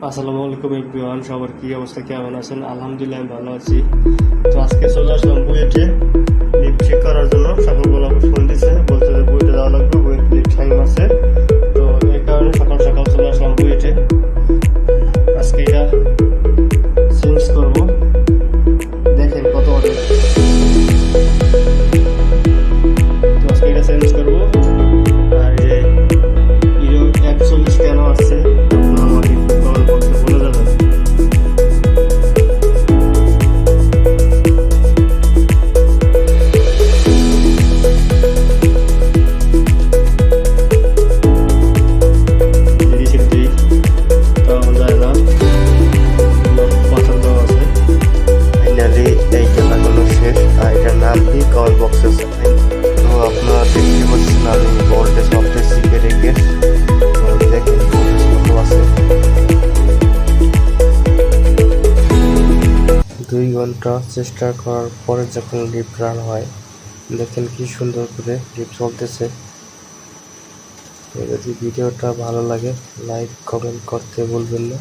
আসসালামু আলাইকুম এভরিওয়ান, সবার কি অবস্থা, কেমন আছেন? আলহামদুলিল্লাহ আমি ভালো আছি। তো আজকে চলে আসলাম বুয়েটে লিফট ঠিক করার জন্য। সকালবেলা ফোন দিছে, বলছে যে বুয়েটে যাওয়া লাগবে, বুয়েট লিফট টাইম আছে। তো এই কারণে সকাল সকাল চলে আসলাম বুয়েটে। আজকে এটা চেঞ্জ করবো, দেখেন কত অর্ডার। তো আজকে এটা চেঞ্জ করবো। আর এই ইরো 41 কেন আসছে আপনারা আমাকে কমেন্ট বক্সে বলে যাবেন। রিসেন্টলি তাও যায় না, পাথর দেওয়া আছে। ফাইনালি এইটা লাগানো শেষ। আর এটার নাম কি কমেন্ট বক্সে জানাবেন। তো আপনারা দেখতে পাচ্ছেন আমি ভোল্টেজ মাপতে শিখে রেখে, তো দেখেন ভোল্টেজ কত আছে। 2 ঘন্টা চেষ্টা করার পরে যখন লিফট রান হয়, দেখেন কি সুন্দর করে লিফট চলতেছে। যদি ভিডিওটা ভালো লাগে লাইক কমেন্ট করতে ভুলবেন না।